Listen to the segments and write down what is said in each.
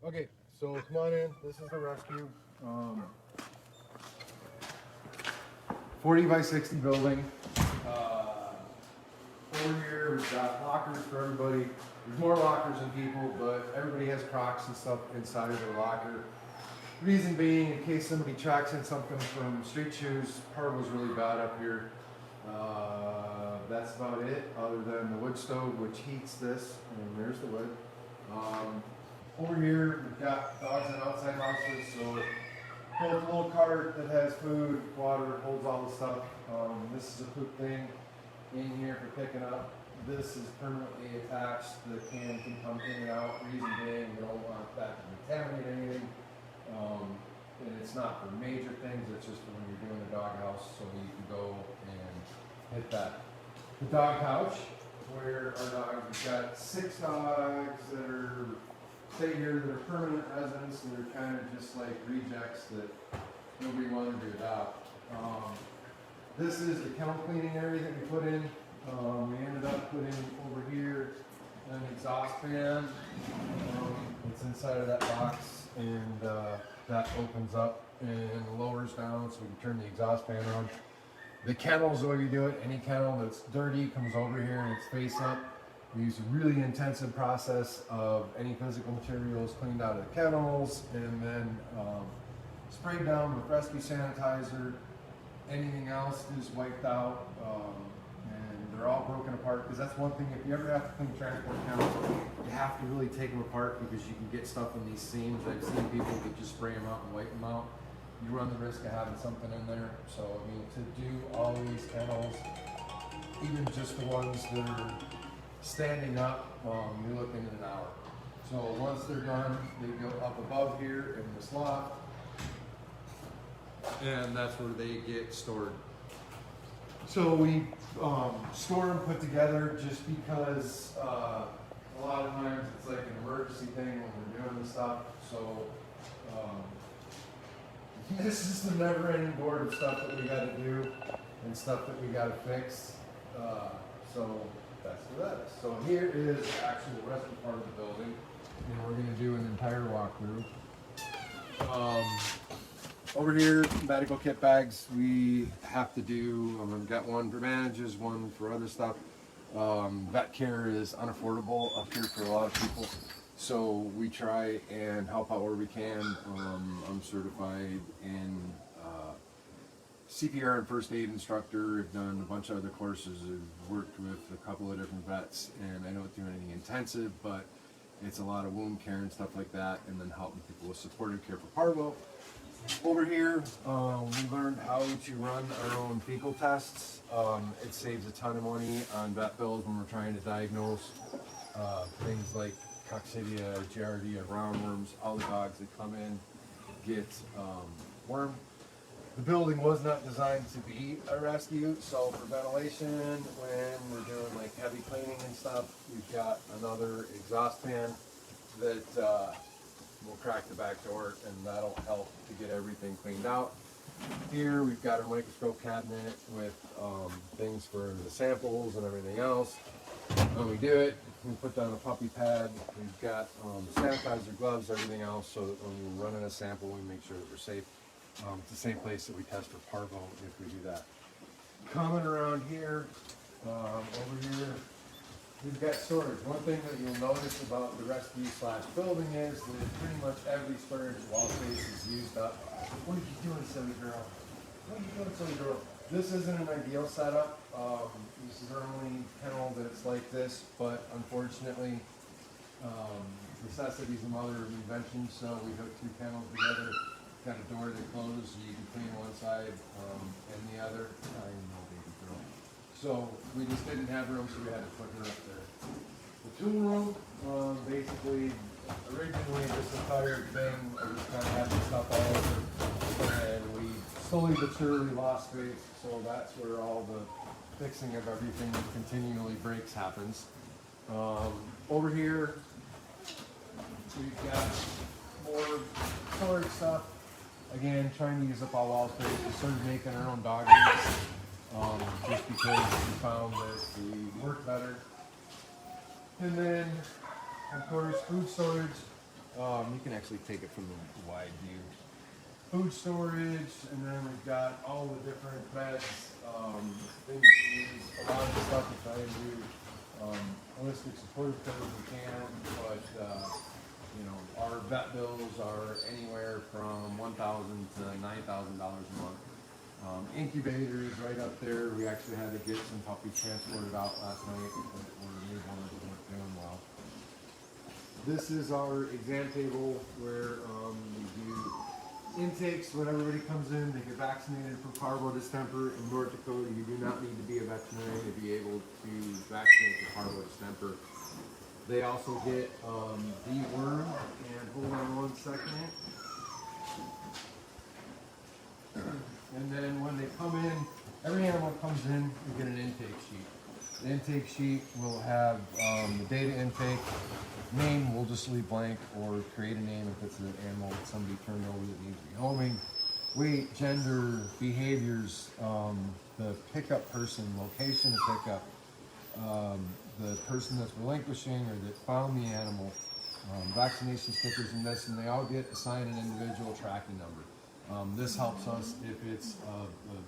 Okay, so come on in. This is the rescue. 40 by 60 building. Over here, we've got lockers for everybody. There's more lockers than people, but everybody has Crocs and stuff inside of their locker. Reason being, in case somebody tracks in something from street shoes, Parvo's really bad up here. That's about it, other than the wood stove, which heats this, and there's the wood. Over here, we've got dogs in outside houses, so holds a little cart that has food, water, holds all the stuff. This is a poop thing in here for picking up. This is permanently attached. The can can come in and out. Reason being, we don't want that to contaminate anything. And it's not for major things, it's just for when you're doing the dog house, so you can go and hit that. The dog couch, where our dogs, we've got 6 dogs that are stay here, that are permanent residents, and they're kind of just like rejects that nobody wanted to adopt. This is the kennel cleaning area that we put in. We ended up putting over here an exhaust fan. It's inside of that box, and that opens up and lowers down so we can turn the exhaust fan on. The kennels, the way we do it, any kennel that's dirty comes over here and it's face up. We use a really intensive process of any physical materials cleaned out of the kennels, and then sprayed down with rescue sanitizer. Anything else is wiped out, and they're all broken apart, because that's one thing. If you ever have to clean transport kennels, you have to really take them apart, because you can get stuff in these seams. I've seen people that just spray them out and wipe them out. You run the risk of having something in there. So I mean, to do all these kennels, even just the ones that are standing up, you're looking at an hour. So once they're done, they go up above here in this loft, and that's where they get stored. So we store them put together, just because a lot of times it's like an emergency thing when we're doing the stuff. So this is the never-ending board of stuff that we got to do and stuff that we got to fix. So that's what that is. So here is the actual rescue part of the building, and we're going to do an entire walkthrough. Over here, medical kit bags, we have to do, we've got one for bandages, one for other stuff. Vet care is unaffordable up here for a lot of people, so we try and help out where we can. I'm certified in CPR and first aid instructor. I've done a bunch of other courses. I've worked with a couple of different vets, and I don't do anything intensive, but it's a lot of wound care and stuff like that, and then helping people with supportive care for parvo. Over here, we learned how to run our own fecal tests. It saves a ton of money on vet bills when we're trying to diagnose things like coccidia, giardia, roundworms. All the dogs that come in get worm. The building was not designed to be a rescue, so for ventilation, when we're doing like heavy cleaning and stuff, we've got another exhaust fan that we'll crack the back door, and that'll help to get everything cleaned out. Here we've got a microscope cabinet with things for the samples and everything else. When we do it, we put down a puppy pad. We've got sanitizer, gloves, everything else, so that when we're running a sample, we make sure that we're safe. It's the same place that we test for parvo if we do that. Coming around here, over here, we've got storage. One thing that you'll notice about the rescue / building is that pretty much every storage wall space is used up. What are you doing, silly girl? What are you doing, silly girl? This isn't an ideal setup. This is our only kennel that's like this, but unfortunately, necessity is the mother of invention, so we hooked 2 kennels together. Got a door that closes, so you can clean one side and the other. I know, baby girl. So we just didn't have room, so we had to put her up there. The tool room, basically, originally this entire thing, I was kind of having stuff all over, and we slowly but surely lost space. So that's where all the fixing of everything that continually breaks happens. Over here, we've got more storage stuff. Again, trying to use up all wall space. We started making our own dog beds, just because we found that we work better. And then, of course, food storage. You can actually take it from the wide view. Food storage, and then we've got all the different beds, things to use, a lot of the stuff to try and do holistic supportive care if we can, but you know, our vet bills are anywhere from $1,000 to $9,000 a month. Incubators right up there. We actually had to get some puppies transported out last night, but we're newborns and we're doing well. This is our exam table where we do intakes when everybody comes in. They get vaccinated for parvo distemper. In North Dakota, you do not need to be a veterinarian to be able to vaccinate for parvo distemper. They also get deworm, and hold on one second. And then when they come in, every animal comes in, we get an intake sheet. The intake sheet will have the data intake, name we'll just leave blank, or create a name if it's an animal that somebody turned over that needs rehoming, weight, gender, behaviors, the pickup person, location of pickup, the person that's relinquishing or that found the animal, vaccination stickers and this, and they all get assigned an individual tracking number. This helps us if it's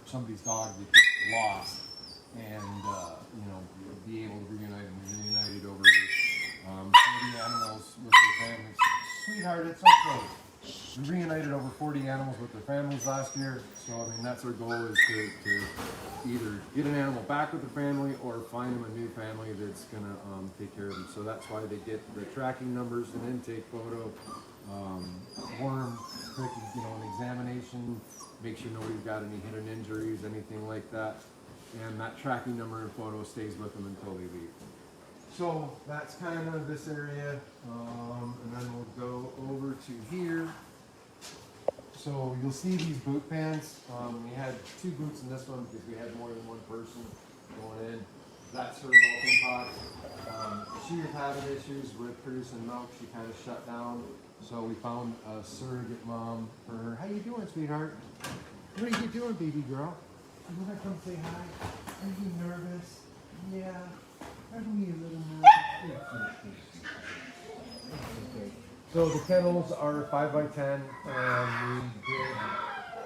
somebody's dog that gets lost and you know, be able to reunite them. We reunited over 40 animals with their families. Sweetheart, it's okay. We reunited over 40 animals with their families last year. So I mean, that's our goal, is to either get an animal back with the family or find them a new family that's gonna take care of them. So that's why they get the tracking numbers, an intake photo, worm, quick, you know, an examination, make sure nobody's got any hidden injuries, anything like that. And that tracking number and photo stays with them until they leave. So that's kind of this area, and then we'll go over to here. So you'll see these boot pans. We had 2 boots in this one because we had more than one person going in. That's her milking pot. She was having issues with producing milk. She kind of shut down. So we found a surrogate mom for her. How you doing, sweetheart? What are you doing, baby girl? You wanna come say hi? Are you nervous? Yeah. Are we a little nervous? Okay. So the kennels are 5x10.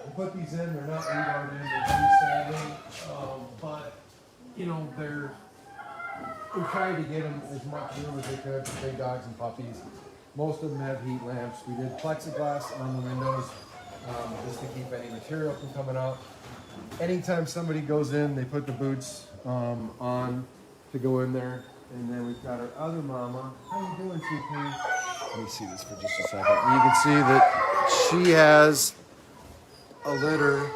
We put these in. They're not reguarded. They're freestanding. But you know, we tried to get them as much room as they could for big dogs and puppies. Most of them have heat lamps. We did plexiglass on the windows just to keep any material from coming out. Anytime somebody goes in, they put the boots on to go in there. And then we've got our other mama. How you doing, CP? Let me see this for just a second. You can see that she has a litter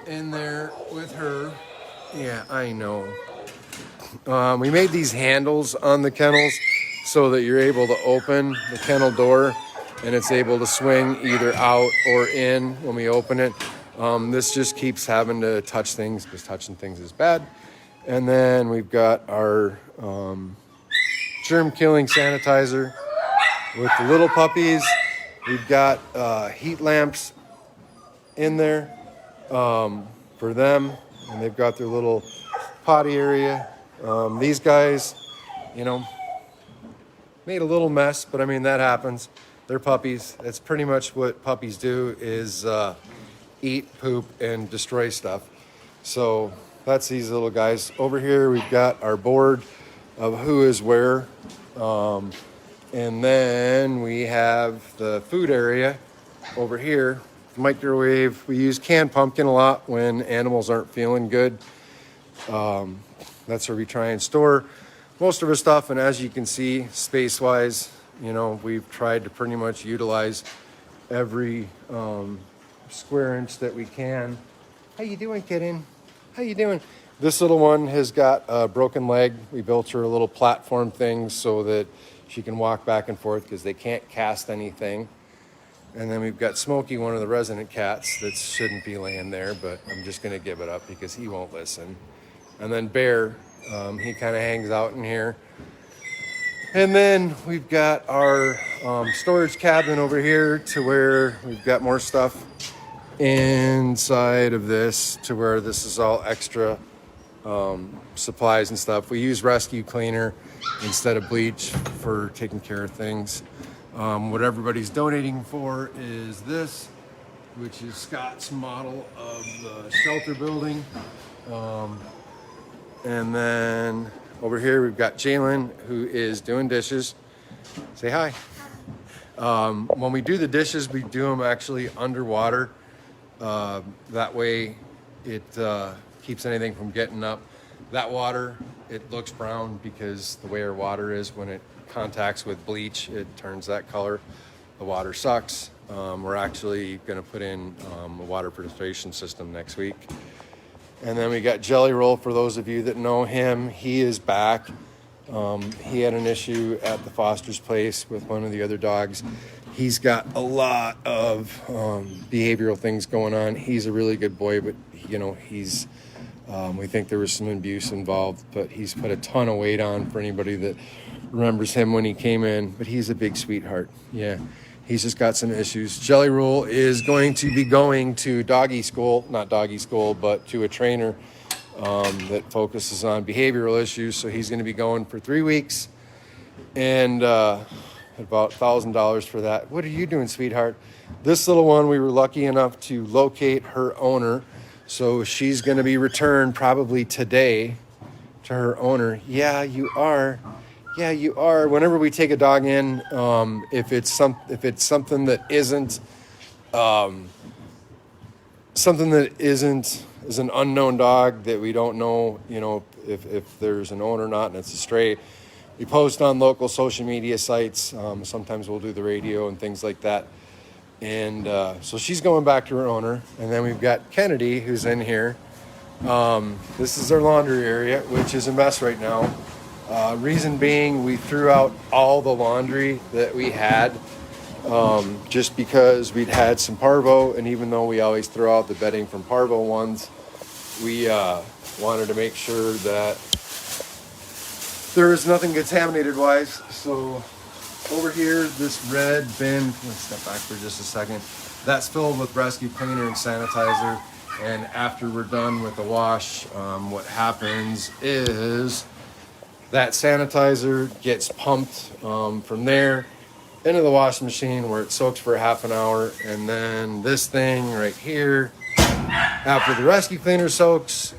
in there with her. Yeah, I know. We made these handles on the kennels so that you're able to open the kennel door and it's able to swing either out or in when we open it. This just keeps having to touch things because touching things is bad. And then we've got our germ-killing sanitizer with the little puppies. We've got heat lamps in there for them, and they've got their little potty area. These guys, you know, made a little mess, but I mean, that happens. They're puppies. That's pretty much what puppies do, is eat, poop, and destroy stuff. So that's these little guys. Over here, we've got our board of who is where. And then we have the food area over here. Microwave. We use canned pumpkin a lot when animals aren't feeling good. That's where we try and store most of our stuff. And as you can see, space-wise, you know, we've tried to pretty much utilize every square inch that we can. How you doing, kitten? How you doing? This little one has got a broken leg. We built her a little platform thing so that she can walk back and forth because they can't cast anything. And then we've got Smokey, one of the resident cats that shouldn't be laying there, but I'm just going to give it up because he won't listen. And then Bear, he kind of hangs out in here. And then we've got our storage cabin over here to where we've got more stuff inside of this, to where this is all extra supplies and stuff. We use rescue cleaner instead of bleach for taking care of things. What everybody's donating for is this, which is Scott's model of the shelter building. And then over here we've got Jalen, who is doing dishes. Say hi. When we do the dishes, we do them actually underwater. That way it keeps anything from getting up. That water, it looks brown because the way our water is, when it contacts with bleach, it turns that color. The water sucks. We're actually going to put in a water filtration system next week. And then we got Jelly Roll. For those of you that know him, he is back. He had an issue at the foster's place with one of the other dogs. He's got a lot of behavioral things going on. He's a really good boy, but he's we think there was some abuse involved, but he's put a ton of weight on for anybody that remembers him when he came in. But he's a big sweetheart. Yeah, he's just got some issues. Jelly Roll is going to be going to doggy school, not doggy school, but to a trainer that focuses on behavioral issues. So he's going to be going for 3 weeks, and about $1,000 for that. What are you doing, sweetheart? This little one, we were lucky enough to locate her owner. So she's going to be returned probably today to her owner. Yeah, you are. Yeah, you are. Whenever we take a dog in, if it's something that isn't is an unknown dog that we don't know, if there's an owner or not, and it's a stray, we post on local social media sites. Sometimes we'll do the radio and things like that. And so she's going back to her owner. And then we've got Kennedy, who's in here. This is our laundry area, which is a mess right now. Reason being, we threw out all the laundry that we had just because we'd had some parvo. And even though we always throw out the bedding from parvo ones, we wanted to make sure that there was nothing contaminated wise. So over here, this red bin, let's step back for just a second. That's filled with rescue cleaner and sanitizer. And after we're done with the wash, what happens is that sanitizer gets pumped from there into the washing machine, where it soaks for half an hour. And then this thing right here, after the rescue cleaner soaks,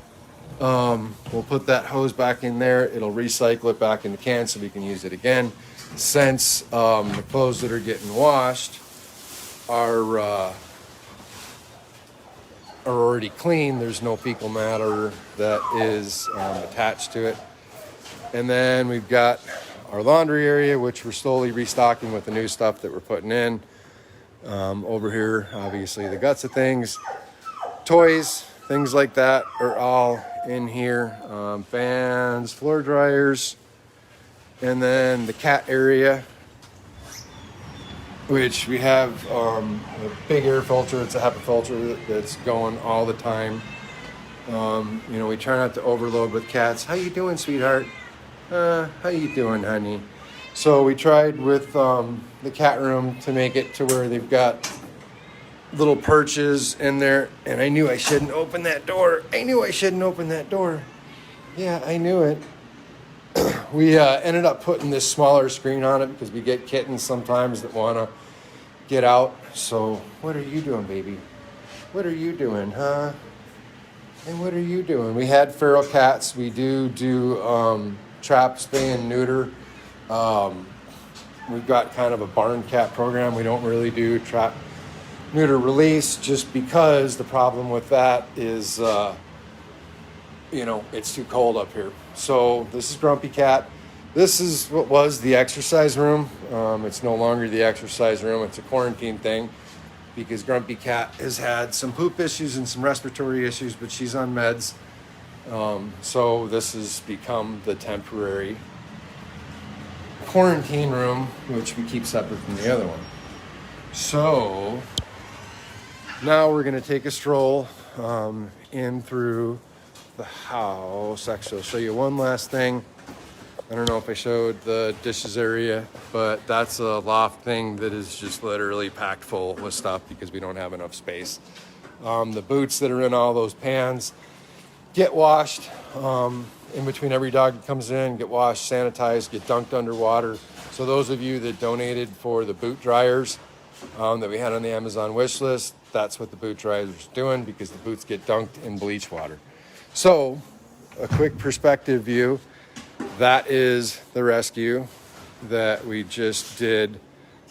we'll put that hose back in there. It'll recycle it back in the can so we can use it again. Since the clothes that are getting washed are already clean, there's no fecal matter that is attached to it. And then we've got our laundry area, which we're slowly restocking with the new stuff that we're putting in. Over here, obviously the guts of things, toys, things like that are all in here. Fans, floor dryers. And then the cat area, which we have a big air filter. It's a HEPA filter that's going all the time. We try not to overload with cats. How you doing, sweetheart? How you doing, honey? So we tried with the cat room to make it to where they've got little perches in there. And I knew I shouldn't open that door. Yeah, I knew it. We ended up putting this smaller screen on it because we get kittens sometimes that want to get out. So what are you doing, baby? What are you doing, huh? And what are you doing? We had feral cats. We do trap, spay, and neuter. We've got kind of a barn cat program. We don't really do trap, neuter, release, just because the problem with that is it's too cold up here. So this is Grumpy Cat. This is what was the exercise room. It's no longer the exercise room. It's a quarantine thing because Grumpy Cat has had some poop issues and some respiratory issues, but she's on meds. So this has become the temporary quarantine room, which we keep separate from the other one. So now we're going to take a stroll in through the house. Actually, I'll show you one last thing. I don't know if I showed the dishes area, but that's a loft thing that is just literally packed full with stuff because we don't have enough space. The boots that are in all those pans get washed in between every dog that comes in, get washed, sanitized, get dunked underwater So those of you that donated for the boot dryers that we had on the Amazon wish list, that's what the boot dryers are doing, because the boots get dunked in bleach water. So a quick perspective view, that is the rescue that we just did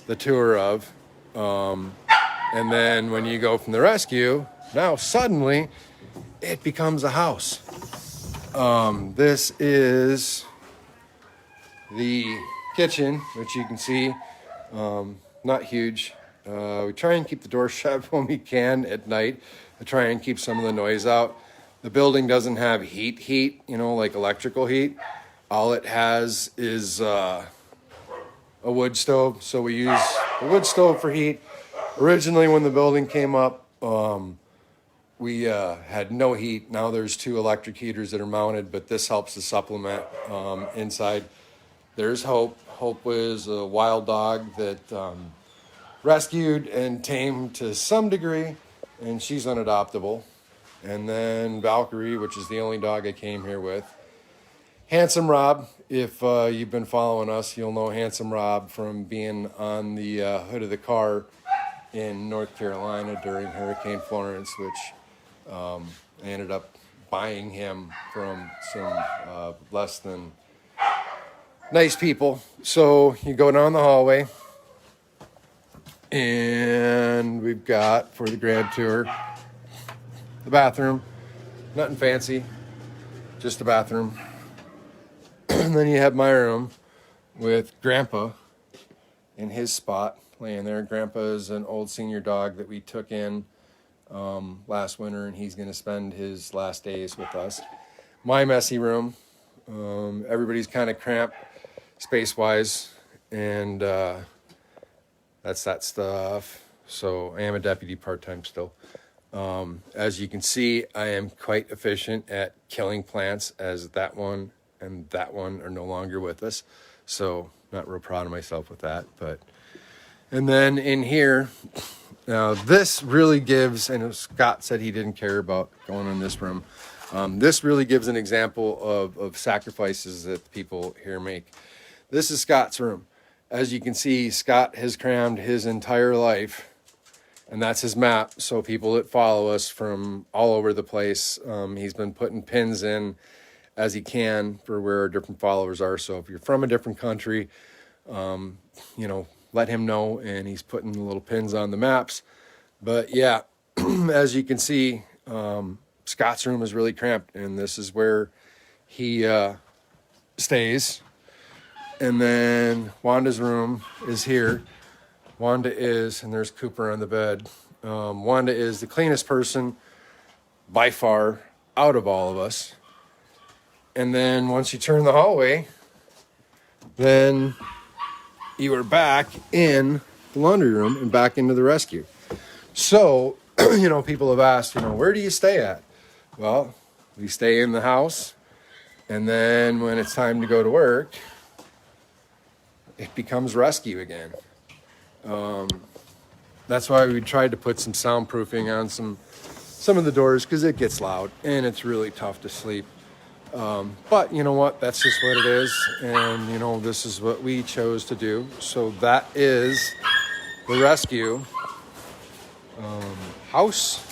the tour of. And then when you go from the rescue, now suddenly it becomes a house. This is the kitchen, which you can see, not huge. We try and keep the door shut when we can at night to try and keep some of the noise out. The building doesn't have heat, like electrical heat. All it has is a wood stove. So we use a wood stove for heat. Originally, when the building came up, we had no heat. Now there's 2 electric heaters that are mounted, but this helps to supplement inside. There's Hope. Hope was a wild dog that rescued and tamed to some degree, and she's unadoptable. And then Valkyrie, which is the only dog I came here with. Handsome Rob, if you've been following us, you'll know Handsome Rob from being on the hood of the car in North Carolina during Hurricane Florence, which I ended up buying him from some less than nice people. So you go down the hallway, and we've got, for the grand tour, the bathroom. Nothing fancy, just a bathroom. And then you have my room with Grandpa in his spot laying there. Grandpa is an old senior dog that we took in last winter, and he's going to spend his last days with us. My messy room. Everybody's kind of cramped space-wise, and that's that stuff. So I am a deputy part-time still. As you can see, I am quite efficient at killing plants, as that one and that one are no longer with us. So not real proud of myself with that. And then in here, now this really gives, I know Scott said he didn't care about going in this room. This really gives an example of sacrifices that people here make. This is Scott's room. As you can see, Scott has crammed his entire life, and that's his map. So people that follow us from all over the place, he's been putting pins in as he can for where our different followers are. So if you're from a different country, let him know, and he's putting the little pins on the maps. But yeah, as you can see, Scott's room is really cramped, and this is where he stays. And then Wanda's room is here. Wanda is, and there's Cooper on the bed. Wanda is the cleanest person by far out of all of us. And then once you turn the hallway, then you are back in the laundry room and back into the rescue. So, people have asked, where do you stay at? Well, we stay in the house, and then when it's time to go to work, it becomes rescue again. That's why we tried to put some soundproofing on some of the doors, because it gets loud and it's really tough to sleep. But you know what? That's just what it is. And, this is what we chose to do. So that is the rescue. House,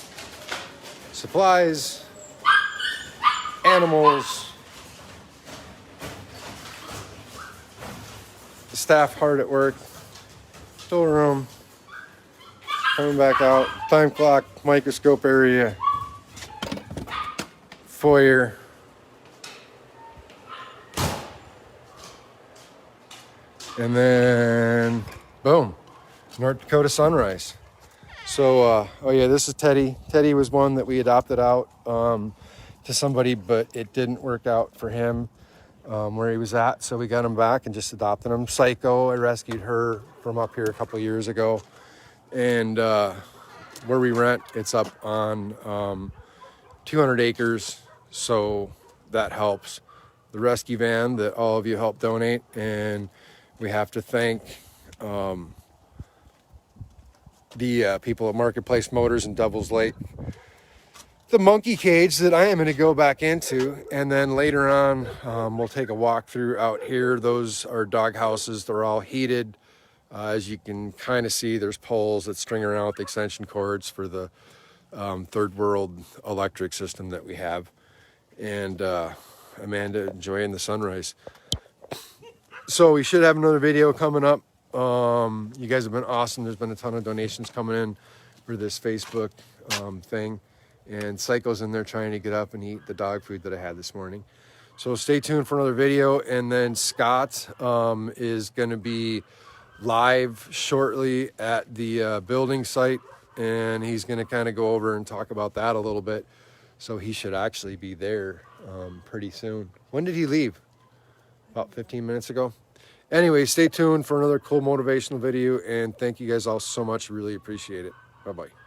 supplies, animals, the staff hard at work, storeroom, coming back out, time clock, microscope area, foyer, and then boom, North Dakota sunrise. So, this is Teddy. Teddy was one that we adopted out to somebody, but it didn't work out for him where he was at. So we got him back and just adopted him. Psycho, I rescued her from up here a couple of years ago. And where we rent, it's up on 200 acres. So that helps. The rescue van that all of you helped donate. And we have to thank the people at Marketplace Motors in Devil's Lake. the monkey cage that I am going to go back into, and then later on we'll take a walk through out here. Those are dog houses. They're all heated. As you can kind of see, there's poles that string around with extension cords for the third world electric system that we have. And Amanda enjoying the sunrise. So we should have another video coming up. You guys have been awesome. There's been a ton of donations coming in for this Facebook thing. And Psycho's in there trying to get up and eat the dog food that I had this morning. So stay tuned for another video. And then Scott is going to be live shortly at the building site. And he's going to kind of go over and talk about that a little bit. So he should actually be there pretty soon. When did he leave? About 15 minutes ago. Anyway, stay tuned for another cool motivational video. And thank you guys all so much. Really appreciate it. Bye-bye.